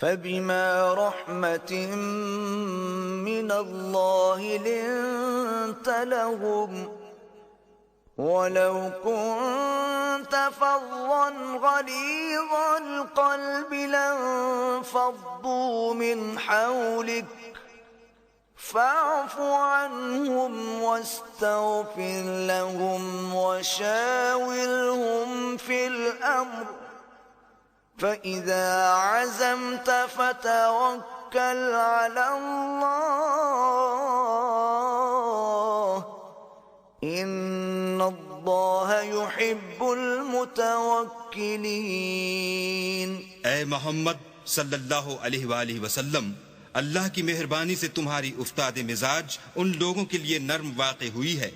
فبما رحمة من الله لنت لهم ولو كنت فظا غليظ القلب لانفضوا من حولك فاعف عنهم واستغفر لهم وشاورهم في الأمر فإذا عزمت فتوكل على الله إن الله يحب المتوكلين۔ اے محمد صلی اللہ علیہ وآلہ وسلم، اللہ کی مہربانی سے تمہاری افتاد مزاج ان لوگوں کے لیے نرم واقع ہوئی ہے،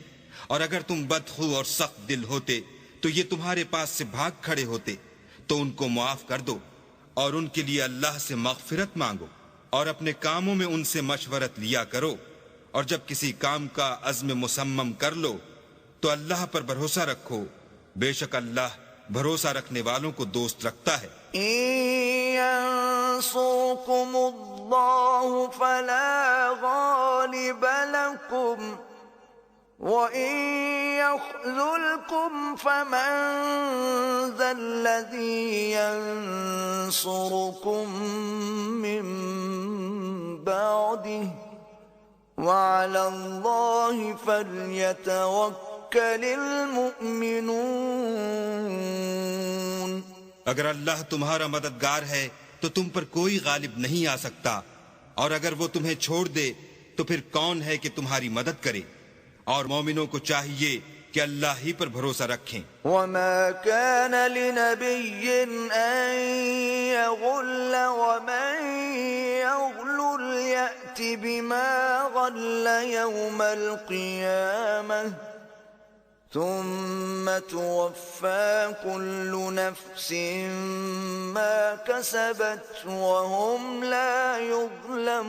اور اگر تم بدخو اور سخت دل ہوتے تو یہ تمہارے پاس سے بھاگ کھڑے ہوتے، تو ان کو معاف کر دو اور ان کے لیے اللہ سے مغفرت مانگو، اور اپنے کاموں میں ان سے مشورت لیا کرو، اور جب کسی کام کا عزم مصمم کر لو تو اللہ پر بھروسہ رکھو، بے شک اللہ بھروسہ رکھنے والوں کو دوست رکھتا ہے۔ ينصركم الله فلا غالب لكم وإن يخذلكم فمن ذا الذي ينصركم من بعده وعلى الله فليتوكل المؤمنون۔ اگر اللہ تمہارا مددگار ہے تو تم پر کوئی غالب نہیں آ سکتا، اور اگر وہ تمہیں چھوڑ دے تو پھر کون ہے کہ تمہاری مدد کرے، اور مومنوں کو چاہیے کہ اللہ ہی پر بھروسہ رکھیں۔ وما كان لنبي أن يغل ومن يغل يأت بما غل يوم القيامة ثم توفى كل نفس ما كسبت وهم لا يظلمون۔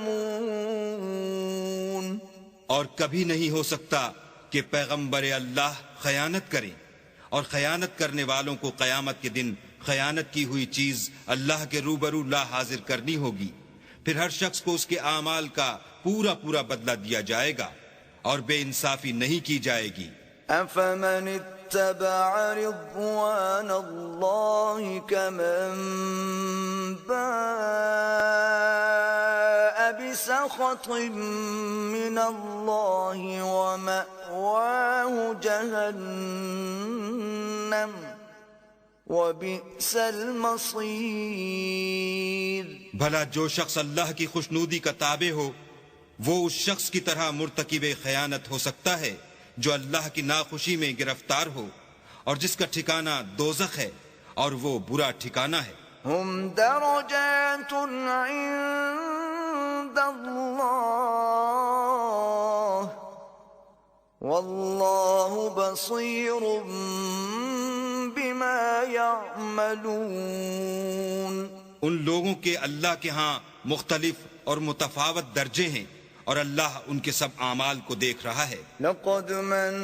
اور کبھی نہیں ہو سکتا کہ پیغمبر اللہ خیانت کریں، اور خیانت کرنے والوں کو قیامت کے دن خیانت کی ہوئی چیز اللہ کے روبرو لا حاضر کرنی ہوگی، پھر ہر شخص کو اس کے اعمال کا پورا پورا بدلہ دیا جائے گا، اور بے انصافی نہیں کی جائے گی۔ أفمن اتبع رضوان الله كمن باء بسخط من الله ومأواه جهنم وبئس المصير۔ بھلا جو شخص اللہ کی خوشنودی کا تابع ہو وہ اس شخص کی طرح مرتکب خیانت ہو سکتا ہے جو اللہ کی ناخوشی میں گرفتار ہو، اور جس کا ٹھکانہ دوزخ ہے، اور وہ برا ٹھکانہ ہے۔ هم درجات عند الله والله بصير بما يعملون۔ ان لوگوں کے اللہ کے ہاں مختلف اور متفاوت درجے ہیں، اور اللہ ان کے سب اعمال کو دیکھ رہا ہے۔ لقد من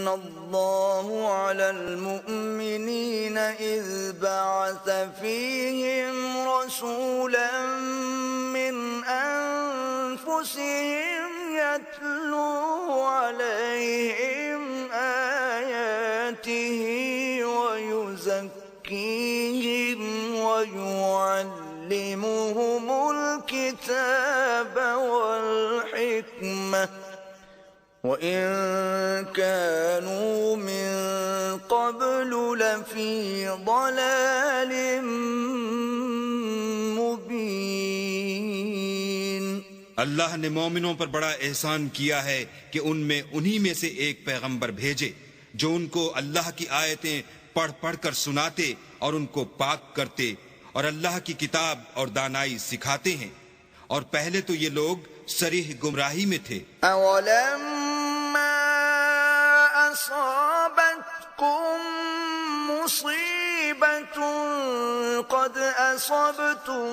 الله على المؤمنين إذ بعث فيهم رسولا من أنفسهم يتلو عليهم آياته ويزكيهم ويعلمهم الكتاب والحكمة وإن كانوا من قبل لفي ضلال مبين۔ اللہ نے مومنوں پر بڑا احسان کیا ہے کہ ان میں انہی میں سے ایک پیغمبر بھیجے جو ان کو اللہ کی آیتیں پڑھ پڑھ کر سناتے اور ان کو پاک کرتے اور اللہ کی کتاب اور دانائی سکھاتے ہیں، اور پہلے تو یہ لوگ صریح گمراہی میں تھے۔ أَوَلَمَّا أَصَابَتْكُم مُّصِيبَةٌ قَدْ أَصَبْتُم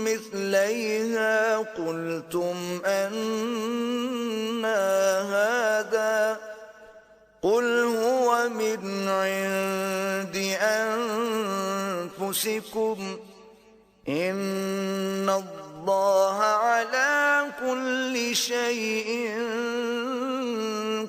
مِّثْلَيْهَا قُلْتُمْ أَنَّىٰ هَٰذَا قُلْ هُوَ مِنْ عِندِ أَنفُسِكُمْ إن الله على كل شيء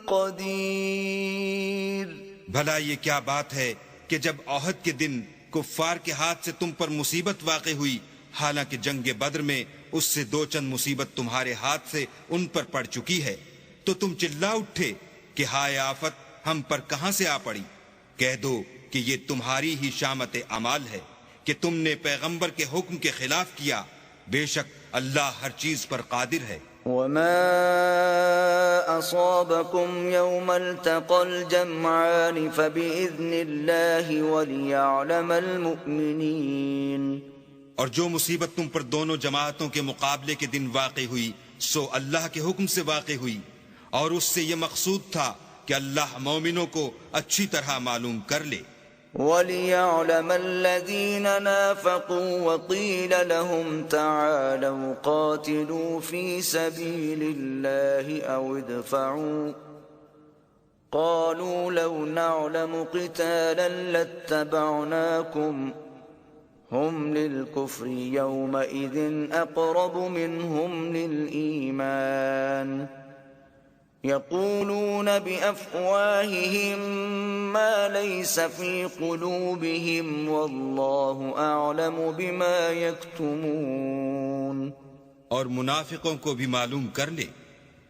قدير. بھلا یہ کیا بات ہے کہ جب احد کے دن کفار کے ہاتھ سے تم پر مصیبت واقع ہوئی، حالانکہ جنگ بدر میں اس سے دو چند مصیبت تمہارے ہاتھ سے ان پر پڑ چکی ہے، تو تم چلا اٹھے کہ ہائے آفت ہم پر کہاں سے آ پڑی؟ کہہ دو کہ یہ تمہاری ہی شامت اعمال ہے کہ تم نے پیغمبر کے حکم کے خلاف کیا، بے شک اللہ ہر چیز پر قادر ہے. وما أصابكم يوم التقى الجمعان فبإذن الله وليعلم المؤمنين. اور جو مصیبت تم پر دونوں جماعتوں کے مقابلے کے دن واقع ہوئی سو اللہ کے حکم سے واقع ہوئی، اور اس سے یہ مقصود تھا کہ اللہ مومنوں کو اچھی طرح معلوم کر لے. وَلِيَعْلَمَ الَّذِينَ نَافَقُوا وَقِيلَ لَهُمْ تَعَالَوْا قَاتِلُوا فِي سَبِيلِ اللَّهِ أَوْ ادْفَعُوا قَالُوا لَوْ نَعْلَمُ قِتَالًا لَاتَّبَعْنَاكُمْ هُمْ لِلْكُفْرِ يَوْمَئِذٍ أَقْرَبُ مِنْهُمْ لِلْإِيمَانِ يقولون بأفواههم ما ليس في قلوبهم والله أعلم بما يكتمون. اور منافقوں کو بھی معلوم کر لے.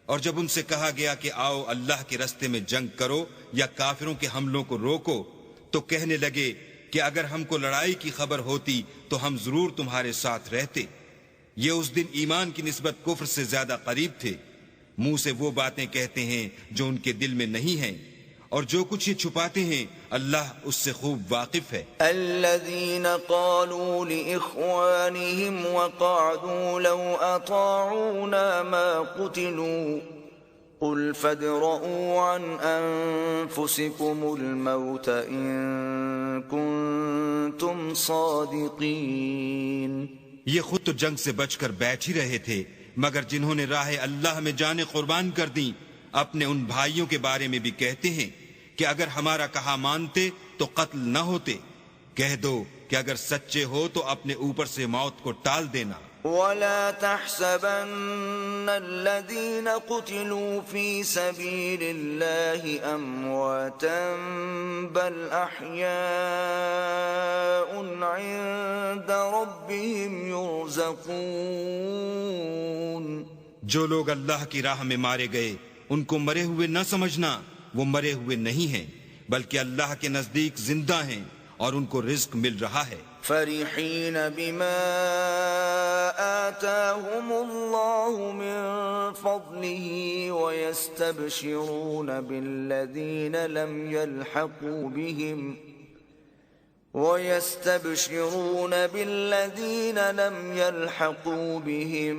اور جب ان سے کہا گیا کہ آؤ اللہ کے رستے میں جنگ کرو یا کافروں کے حملوں کو روکو، تو کہنے لگے کہ اگر ہم کو لڑائی کی خبر ہوتی تو ہم ضرور تمہارے ساتھ رہتے. یہ اس دن ایمان کی نسبت کفر سے زیادہ قریب تھے. منہ سے وہ باتیں کہتے ہیں جو ان کے دل میں نہیں ہیں، اور جو کچھ یہ چھپاتے ہیں اللہ اس سے خوب واقف ہے. الذين قالوا لإخوانهم وقعدوا لو أطاعونا ما قتلوا قل فادرءوا عن أنفسكم الموت إن كنتم صادقين. یہ خود تو جنگ سے بچ کر بیٹھ ہی رہے تھے، مگر جنہوں نے راہ اللہ میں جانیں قربان کر دیں اپنے ان بھائیوں کے بارے میں بھی کہتے ہیں کہ اگر ہمارا کہا مانتے تو قتل نہ ہوتے. کہہ دو کہ اگر سچے ہو تو اپنے اوپر سے موت کو ٹال دینا. ولا تحسبن الذين قتلوا في سبيل الله أمواتا بل أحياء عند ربهم يرزقون. جو لوگ اللہ کی راہ میں مارے گئے ان کو مرے ہوئے نہ سمجھنا، وہ مرے ہوئے نہیں ہیں بلکہ اللہ کے نزدیک زندہ ہیں اور ان کو رزق مل رہا ہے. فرحين بما آتاهم الله من فضله ويستبشرون بالذين لم يلحقوا بهم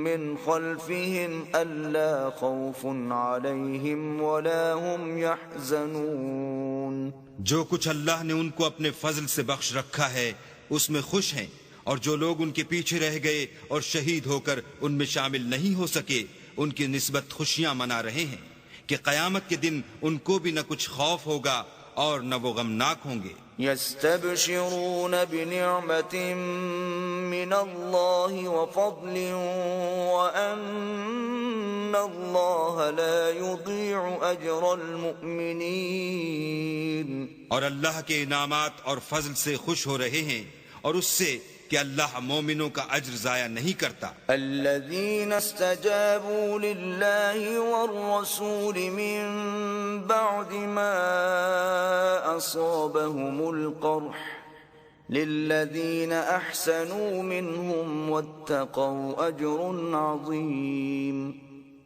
من خلفهم ألا خوف عليهم ولا هم يحزنون. جو کچھ اللہ نے ان کو اپنے فضل سے بخش رکھا ہے اس میں خوش ہیں، اور جو لوگ ان کے پیچھے رہ گئے اور شہید ہو کر ان میں شامل نہیں ہو سکے ان کی نسبت خوشیاں منا رہے ہیں کہ قیامت کے دن ان کو بھی نہ کچھ خوف ہوگا اور نہ وہ غمناک ہوں گے. يستبشرون بنعمة من الله وفضل وأن الله لا يضيع أجر المؤمنين. اور اللہ کے انعامات اور فضل سے خوش ہو رہے ہیں اور اس سے کہ اللہ مومنوں کا اجر ضائع نہیں کرتا. الذين استجابوا لله والرسول من بعد ما أصابهم القرح للذين أحسنوا منهم واتقوا أجر عظيم.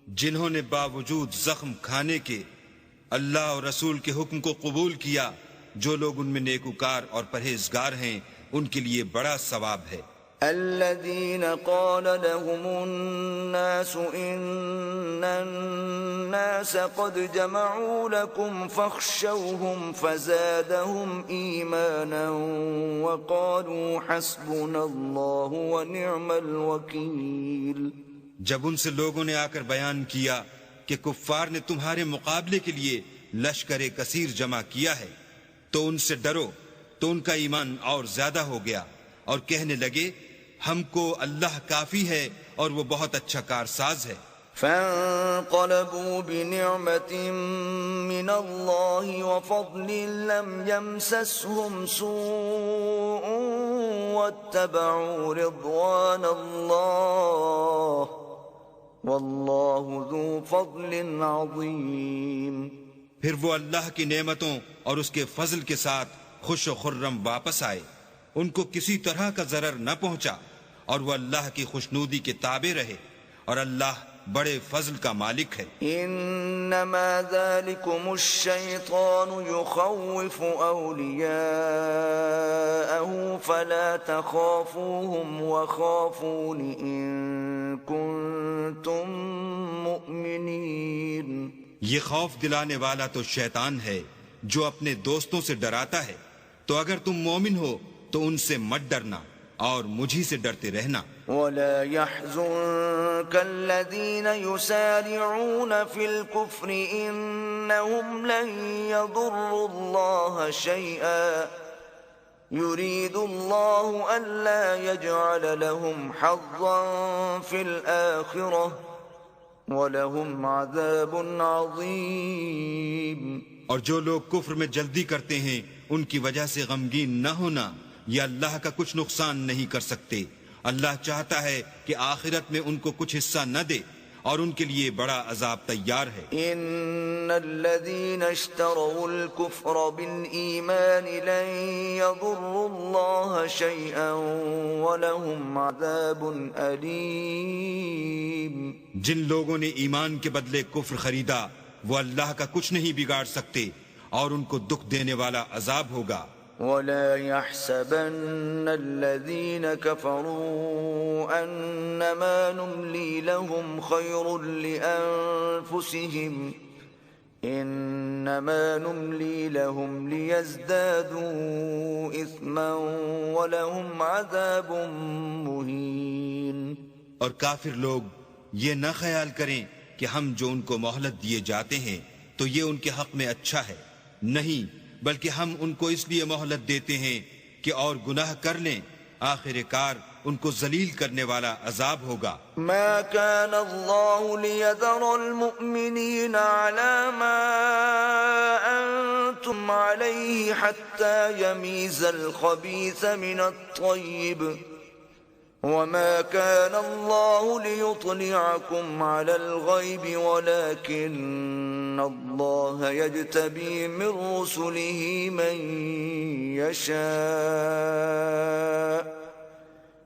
جنہوں نے باوجود زخم کھانے کے اللہ اور رسول کے حکم کو قبول کیا، جو لوگ ان میں نیکوکار اور پرہیزگار ہیں ان کے لیے بڑا ثواب ہے. الذين قال لهم الناس إن الناس قد جمعوا لكم فاخشوهم فزادهم إيمانا وقالوا حسبنا الله ونعم الوكيل. جب ان سے لوگوں نے آ کر بیان کیا کہ کفار نے تمہارے مقابلے کے لیے لشکر کثیر جمع کیا ہے تو ان سے ڈرو، تو ان کا ایمان اور زیادہ ہو گیا اور کہنے لگے ہم کو اللہ کافی ہے اور وہ بہت اچھا کارساز ہے۔ فانقلبوا بنعمة من الله وفضل لم يمسسهم سوء واتبعوا رضوان الله والله ذو فضل عظيم۔ پھر وہ اللہ کی نعمتوں اور اس کے فضل کے ساتھ خوش و خرم واپس آئے، ان کو کسی طرح کا ضرر نہ پہنچا، اور وہ اللہ کی خوشنودی کے تابع رہے، اور اللہ بڑے فضل کا مالک ہے۔ انما ذلكم الشیطان یخوف اولیاءه فلا تخافوهم وخافون ان کنتم مؤمنین۔ یہ خوف دلانے والا تو شیطان ہے جو اپنے دوستوں سے ڈراتا ہے، تو اگر تم مومن ہو تو ان سے مت ڈرنا اور مجھی سے ڈرتے رہنا۔ ولا يحزنك الذين يسارعون في الكفر إنهم لن يضروا الله شيئا يريد الله ألا يجعل لهم حظا في الآخرة وَلَهُمْ عَذَابٌ عَظِيمٌ۔ اور جو لوگ کفر میں جلدی کرتے ہیں ان کی وجہ سے غمگین نہ ہونا، یہ اللہ کا کچھ نقصان نہیں کر سکتے۔ اللہ چاہتا ہے کہ آخرت میں ان کو کچھ حصہ نہ دے، اور ان کے لیے بڑا عذاب تیار ہے۔ ان الذين اشتروا الكفر بالایمان لن يضروا الله شيئا ولهم عذاب الیم۔ جن لوگوں نے ایمان کے بدلے کفر خریدا وہ اللہ کا کچھ نہیں بگاڑ سکتے، اور ان کو دکھ دینے والا عذاب ہوگا۔ ولا يحسبن الذين كفروا أنما نملي لهم خير لأنفسهم إنما نملي لهم ليزدادوا إثما ولهم عذاب مهين۔ اور کافر لوگ یہ نہ خیال کریں کہ ہم جو ان کو مہلت دیے جاتے ہیں تو یہ ان کے حق میں اچھا ہے، نہیں، بلکہ ہم ان کو اس لیے مہلت دیتے ہیں کہ اور گناہ کر لیں، آخر کار ان کو ذلیل کرنے والا عذاب ہوگا۔ ما كان الله ليذر المؤمنين على ما أنتم عليه حتى يميز الخبيث من الطيب وما كان الله ليطلعكم على الغيب ولكن الله يجتبي من رسله من يشاء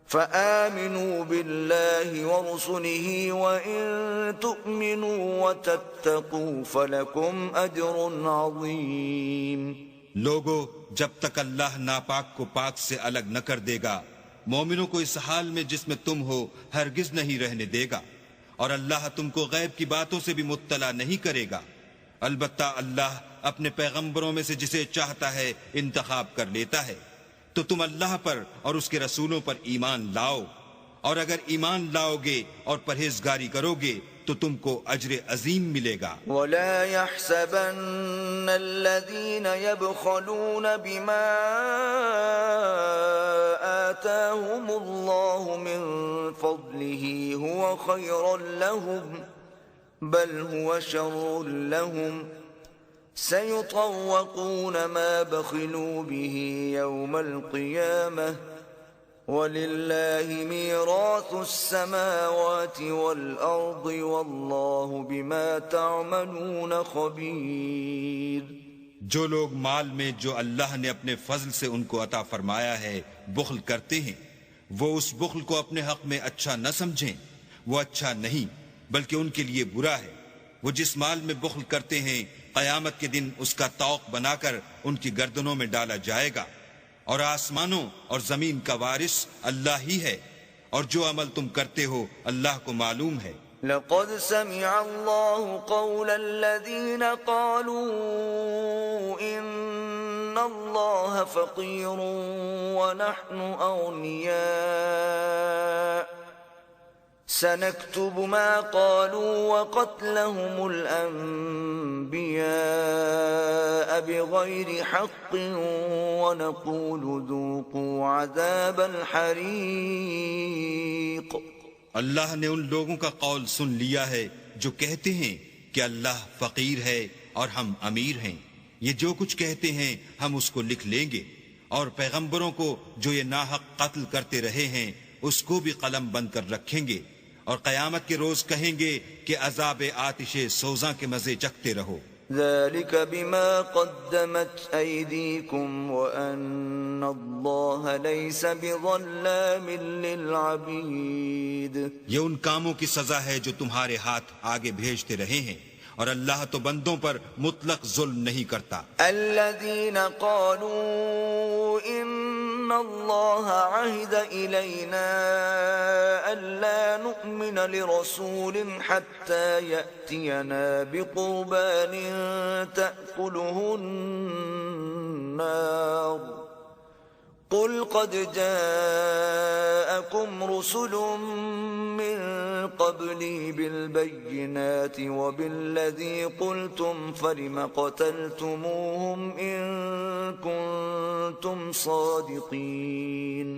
فآمنوا بالله ورسله وإن تؤمنوا وتتقوا فلكم أجر عظيم۔ لوگو، جب تک اللہ ناپاک کو پاک سے الگ نہ کر دے گا، مومنوں کو اس حال میں جس میں تم ہو ہرگز نہیں رہنے دے گا، اور اللہ تم کو غیب کی باتوں سے بھی مطلع نہیں کرے گا۔ البتہ اللہ اپنے پیغمبروں میں سے جسے چاہتا ہے انتخاب کر لیتا ہے، تو تم اللہ پر اور اس کے رسولوں پر ایمان لاؤ، اور اگر ایمان لاؤ گے اور پرہیزگاری کرو گے تو تم کو اجر عظیم ملے گا۔ ولا يحسبن الذين يبخلون بما آتاهم الله من فضله هو خيرا لهم بل هو شر لهم سيطوقون ما بخلوا به يوم القيامة وَلِلَّهِ مِيرَاثُ السَّمَاوَاتِ وَالْأَرْضِ وَاللَّهُ بِمَا تَعْمَلُونَ خَبِيرٌ۔ جو لوگ مال میں جو اللہ نے اپنے فضل سے ان کو عطا فرمایا ہے بخل کرتے ہیں، وہ اس بخل کو اپنے حق میں اچھا نہ سمجھیں، وہ اچھا نہیں بلکہ ان کے لیے برا ہے۔ وہ جس مال میں بخل کرتے ہیں قیامت کے دن اس کا طوق بنا کر ان کی گردنوں میں ڈالا جائے گا، اور آسمانوں اور زمین کا وارث اللہ ہی ہے، اور جو عمل تم کرتے ہو اللہ کو معلوم ہے۔ لقد سمع الله قول الذين قالوا إن الله فقير ونحن أغنياء سنكتب ما قالوا وقتلهم الأنبياء بغير حق ونقول ذوقوا عذاب الحريق. اللہ نے ان لوگوں کا قول سن لیا ہے جو کہتے ہیں کہ اللہ فقیر ہے اور ہم امیر ہیں. یہ جو کچھ کہتے ہیں ہم اس کو لکھ لیں گے، اور پیغمبروں کو جو یہ ناحق قتل کرتے رہے ہیں اس کو بھی قلم بند کر رکھیں گے، اور قیامت کے روز کہیں گے کہ عذاب آتش سوزاں کے مزے چکھتے رہو. ذلك بما قدمت أيديكم وأن الله ليس بظلام للعبيد. یہ ان کاموں کی سزا ہے جو تمہارے ہاتھ آگے بھیجتے رہے ہیں، اور اللہ تو بندوں پر مطلق ظلم نہیں کرتا. الذين قالوا إن الله عهد إلينا ألا نؤمن لرسول حتى يأتينا بقربان تأكله النار قل قد جاءكم رسل من قبلي بالبينات وبالذي قلتم فلم قتلتموهم إن كنتم صادقين.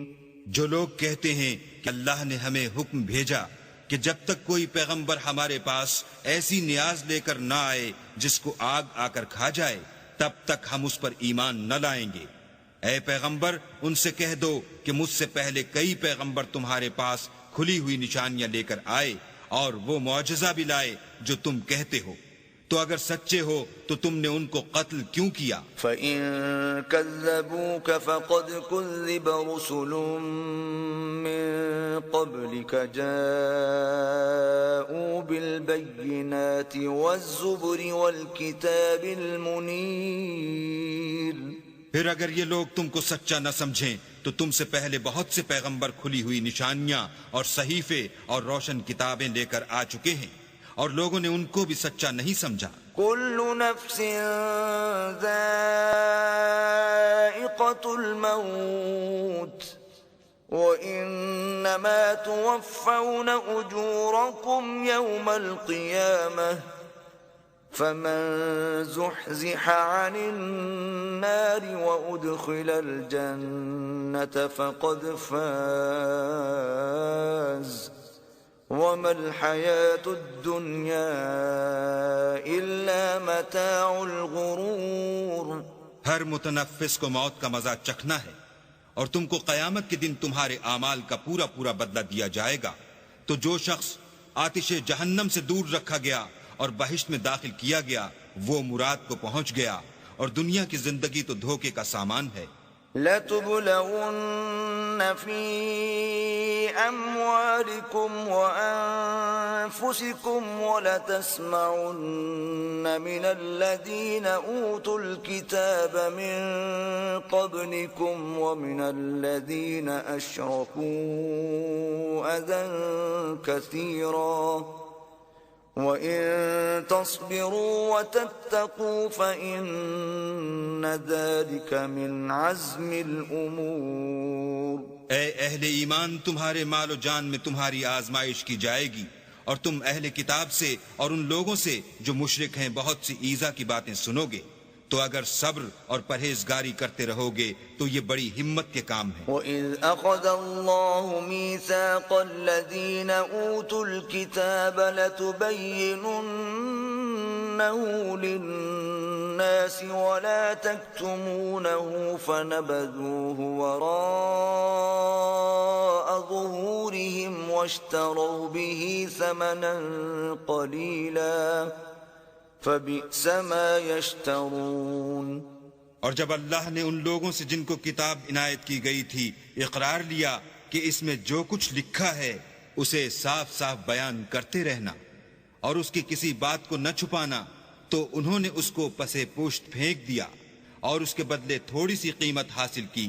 جو لوگ کہتے ہیں کہ اللہ نے ہمیں حکم بھیجا کہ جب تک کوئی پیغمبر ہمارے پاس ایسی نیاز لے کر نہ آئے جس کو آگ آ کر کھا جائے تب تک ہم اس پر ایمان نہ لائیں گے. اے پیغمبر ان سے کہہ دو کہ مجھ سے پہلے کئی پیغمبر تمہارے پاس کھلی ہوئی نشانیاں لے کر آئے اور وہ معجزہ بھی لائے جو تم کہتے ہو، تو اگر سچے ہو تو تم نے ان کو قتل کیوں کیا؟ فَإِن كَذَّبُوكَ فَقَدْ كُذِّبَ رُسُلٌ مِّن قَبْلِكَ جَاءُوا بِالْبَيِّنَاتِ وَالزُّبُرِ وَالْكِتَابِ الْمُنِيرِ. پھر اگر یہ لوگ تم کو سچا نہ سمجھیں تو تم سے پہلے بہت سے پیغمبر کھلی ہوئی نشانیاں اور صحیفے اور روشن کتابیں لے کر آ چکے ہیں، اور لوگوں نے ان کو بھی سچا نہیں سمجھا. كل نفس ذائقة الموت وإنما توفون أجوركم يوم القيامة فمن زحزح عن النار وأدخل الجنة فقد فاز وما الحياة الدنيا إلا متاع الغرور. ہر متنفس کو موت کا مزہ چکھنا ہے، اور تم کو قیامت کے دن تمہارے اعمال کا پورا پورا بدلہ دیا جائے گا. تو جو شخص آتش جہنم سے دور رکھا گیا اور بہشت میں داخل کیا گیا وہ مراد کو پہنچ گیا، اور دنیا کی زندگی تو دھوکے کا سامان ہے. لَتُبْلَوُنَّ فِي أَمْوَالِكُمْ وَأَنفُسِكُمْ وَلَتَسْمَعُنَّ مِنَ الَّذِينَ أُوتُوا الْكِتَابَ مِنْ قَبْلِكُمْ وَمِنَ الَّذِينَ أَشْرَكُوا أَذًى كَثِيرًا وَإِن تَصْبِرُوا وَتَتَّقُوا فَإِنَّ ذَلِكَ مِنْ عَزْمِ الْأُمُورِ. اے اہل ایمان، تمہارے مال و جان میں تمہاری آزمائش کی جائے گی، اور تم اہل کتاب سے اور ان لوگوں سے جو مشرک ہیں بہت سی ایذا کی باتیں سنو گے. تو اگر صبر اور پرہیزگاری کرتے رہو گے تو یہ بڑی ہمت کے کام ہے. وَإِذْ أَخَذَ اللَّهُ مِيثَاقَ الَّذِينَ أُوتُوا الْكِتَابَ لَتُبَيِّنُنَّهُ لِلنَّاسِ وَلَا تَكْتُمُونَهُ فَنَبَذُوهُ وَرَاءَ ظُهُورِهِمْ وَاشْتَرَوْا بِهِ ثَمَنًا قَلِيلًا فَبِئْسَ مَا يَشْتَرُونَ. اور جب اللہ نے ان لوگوں سے جن کو کتاب عنایت کی گئی تھی اقرار لیا کہ اس میں جو کچھ لکھا ہے اسے صاف صاف بیان کرتے رہنا اور اس کی کسی بات کو نہ چھپانا، تو انہوں نے اس کو پسے پوشت پھینک دیا اور اس کے بدلے تھوڑی سی قیمت حاصل کی.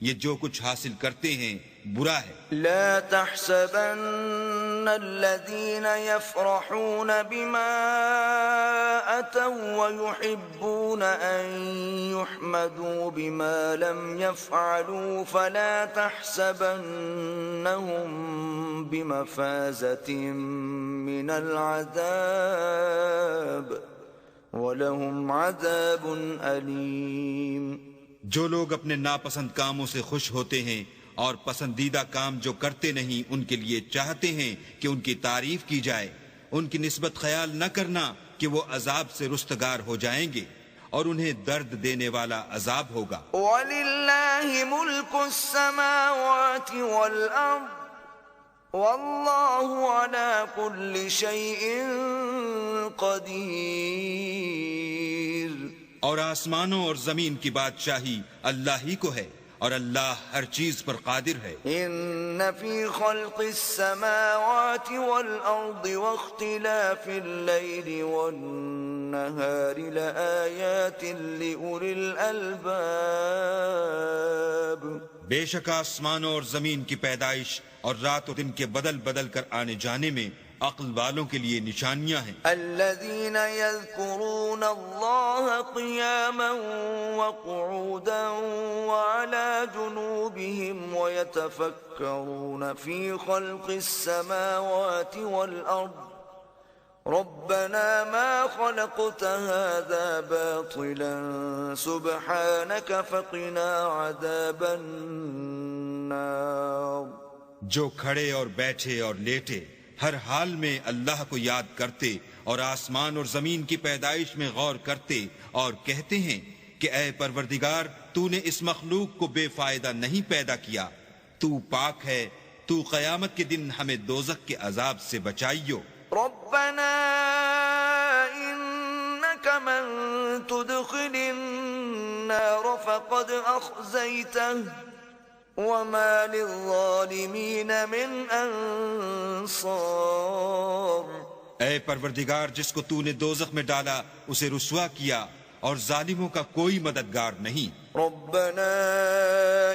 یہ جو کچھ حاصل کرتے ہیں برا ہے۔ لا تحسبن الذين يفرحون بما أتوا ويحبون أن يحمدوا بما لم يفعلوا فلا تحسبنهم بمفازة من العذاب وَلَهُمْ عَذَابٌ أَلِيمٌ۔ جو لوگ اپنے ناپسند کاموں سے خوش ہوتے ہیں اور پسندیدہ کام جو کرتے نہیں ان کے لیے چاہتے ہیں کہ ان کی تعریف کی جائے، ان کی نسبت خیال نہ کرنا کہ وہ عذاب سے رستگار ہو جائیں گے اور انہیں درد دینے والا عذاب ہوگا۔ وَلِلَّهِ مُلْكُ السَّمَاوَاتِ وَالْأَرْضِ وَاللَّهُ عَلَى كُلِّ شَيْءٍ قدیر۔ اور آسمانوں اور زمین کی بادشاہی اللہ ہی کو ہے اور اللہ ہر چیز پر قادر ہے۔ ان فی خلق السماوات والارض واختلاف الليل والنهار لآیات لأولی الالباب۔ بے شک آسمانوں اور زمین کی پیدائش اور رات و دن کے بدل بدل کر آنے جانے میں عقل والوں کے لیے نشانیاں ہیں۔ الذين يذكرون الله قياما وقعودا وعلى جنوبهم ويتفكرون في خلق السماوات والأرض ربنا ما خلقت هذا باطلا سبحانك فقنا عذاب النار۔ جو کھڑے اور بیٹھے اور لیٹے ہر حال میں اللہ کو یاد کرتے اور آسمان اور زمین کی پیدائش میں غور کرتے اور کہتے ہیں کہ اے پروردگار تو نے اس مخلوق کو بے فائدہ نہیں پیدا کیا، تو پاک ہے، تو قیامت کے دن ہمیں دوزخ کے عذاب سے بچائیو۔ ربنا انك من تدخل النار فقد اخزيته وما للظالمین من انصار۔ اے پروردگار جس کو تو نے دوزخ میں ڈالا اسے رسوا کیا اور ظالموں کا کوئی مددگار نہیں۔ ربنا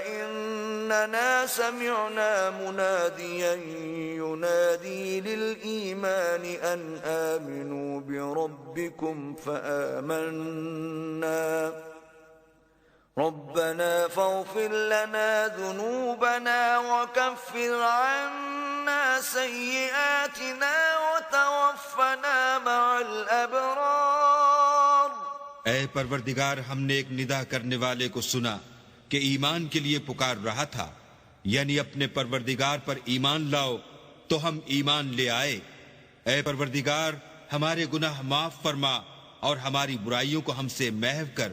اننا سمعنا منادیا ینادی للایمان ان آمنوا بربکم فآمنا ربنا فاغفر لنا ذنوبنا وكفر عنا سيئاتنا وتوفنا مع الأبرار۔ اے پروردگار ہم نے ایک ندا کرنے والے کو سنا کہ ایمان کے لیے پکار رہا تھا، یعنی اپنے پروردگار پر ایمان لاؤ، تو ہم ایمان لے آئے۔ اے پروردگار ہمارے گناہ معاف فرما اور ہماری برائیوں کو ہم سے محو کر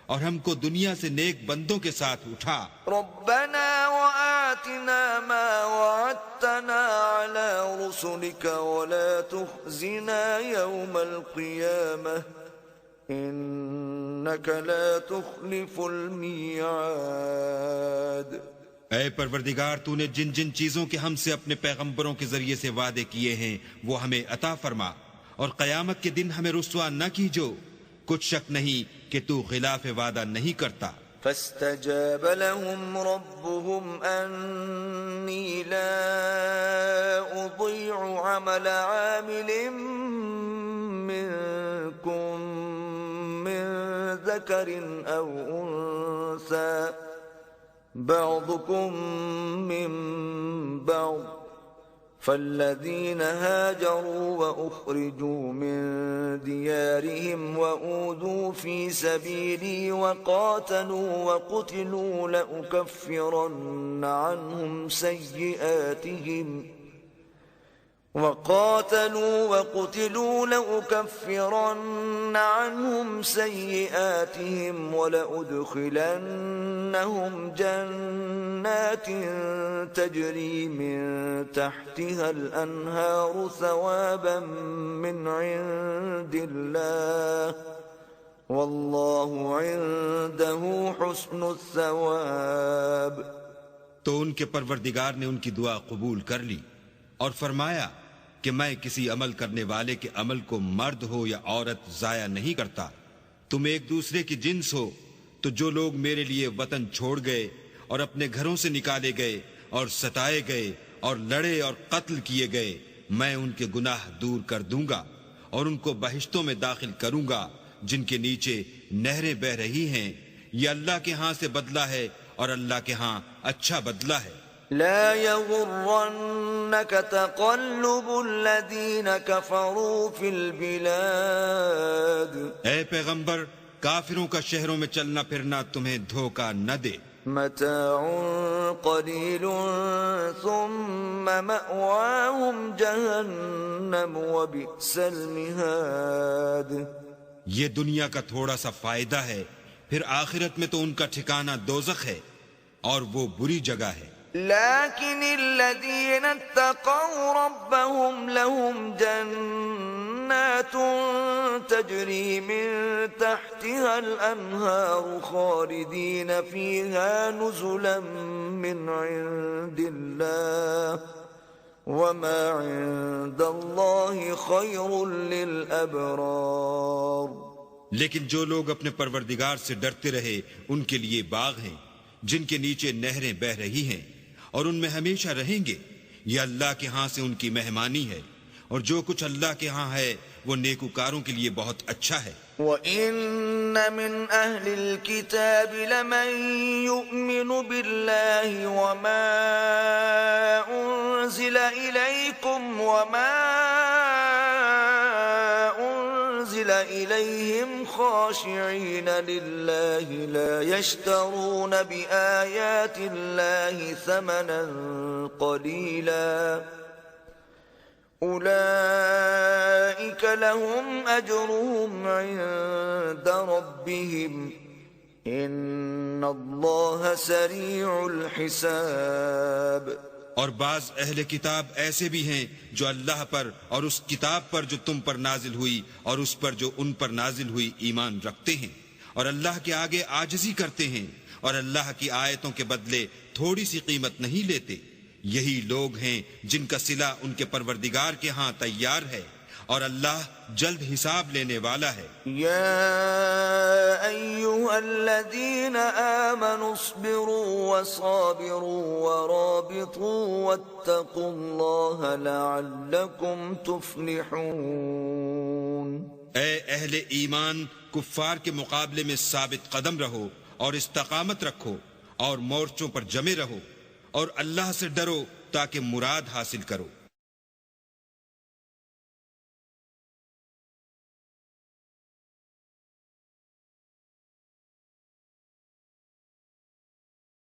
اور ہم کو دنیا سے نیک بندوں کے ساتھ اٹھا۔ ربنا وآتنا ما وعدتنا على رسلك ولا تخزنا يوم القيامة إنك لا تخلف الميعاد۔ اے پروردگار تو نے جن جن چیزوں کے ہم سے اپنے پیغمبروں کے ذریعے سے وعدے کیے ہیں وہ ہمیں عطا فرما اور قیامت کے دن ہمیں رسوا نہ کیجو، کچھ شک نہیں کہ تو خلاف وعدہ نہیں کرتا۔ فاستجاب لهم ربهم أني لا أضيع عمل عامل منكم من ذكر أو أنثى بعضكم من بعض فالذين هاجروا وأخرجوا من ديارهم وأوذوا في سبيلي وقاتلوا وقتلوا لأكفرن عنهم سيئاتهم ولأدخلنهم جنات تجري من تحتها الأنهار ثوابا من عند الله والله عنده حسن الثواب۔ تو ان کے پروردگار نے ان کی دعا قبول کر لی اور فرمایا کہ میں کسی عمل کرنے والے کے عمل کو مرد ہو یا عورت ضائع نہیں کرتا۔ تم ایک دوسرے کی جنس ہو، تو جو لوگ میرے لیے وطن چھوڑ گئے اور اپنے گھروں سے نکالے گئے اور ستائے گئے اور لڑے اور قتل کیے گئے، میں ان کے گناہ دور کر دوں گا اور ان کو بہشتوں میں داخل کروں گا جن کے نیچے نہریں بہ رہی ہیں۔ یہ اللہ کے ہاں سے بدلہ ہے اور اللہ کے ہاں اچھا بدلہ ہے۔ لا يغرنك تقلب الذين كفروا في البلاد، اے پیغمبر، کافروں کا شہروں میں چلنا پھرنا تمہیں دھوکہ نہ دے۔ متاع قلیل ثم مأواهم جہنم وبئس المہاد، یہ دنیا کا تھوڑا سا فائدہ ہے، پھر آخرت میں تو ان کا ٹھکانہ دوزخ ہے اور وہ بری جگہ ہے۔ لكن الذين اتقوا ربهم لهم جنات تجري من تحتها الأنهار خالدين فيها نزلا من عند الله وما عند الله خير للأبرار۔ لیکن جو لوگ اپنے پروردگار سے ڈرتے رہے ان کے لیے باغ ہیں جن کے نیچے نہریں بہ رہی ہیں اور ان میں ہمیشہ رہیں گے، یہ اللہ کے ہاں سے ان کی مہمانی ہے، اور جو کچھ اللہ کے ہاں ہے وہ نیکوکاروں کے لیے بہت اچھا ہے۔ وَإِنَّ مِنْ أَهْلِ الْكِتَابِ لَمَنْ يُؤْمِنُ بِاللَّهِ وَمَا أُنزِلَ إِلَيْكُمْ وَمَا أُنزِلَ إِلَيْهِمْ خَاشِعِينَ لِلَّهِ لَا يَشْتَرُونَ بِآيَاتِ اللَّهِ ثَمَنًا قَلِيلًا أُولَئِكَ لَهُمْ أَجْرُهُمْ عِندَ رَبِّهِمْ إِنَّ اللَّهَ سَرِيعُ الْحِسَابِ۔ اور بعض اہل کتاب ایسے بھی ہیں جو اللہ پر اور اس کتاب پر جو تم پر نازل ہوئی اور اس پر جو ان پر نازل ہوئی ایمان رکھتے ہیں اور اللہ کے آگے عاجزی کرتے ہیں اور اللہ کی آیتوں کے بدلے تھوڑی سی قیمت نہیں لیتے۔ یہی لوگ ہیں جن کا صلہ ان کے پروردگار کے ہاں تیار ہے اور اللہ جلد حساب لینے والا ہے۔ یا ایھا الذین آمنوا اصبروا وصابروا ورابطوا واتقوا اللہ لعلکم تفلحون۔ اے اہل ایمان، کفار کے مقابلے میں ثابت قدم رہو اور استقامت رکھو اور مورچوں پر جمے رہو اور اللہ سے ڈرو تاکہ مراد حاصل کرو۔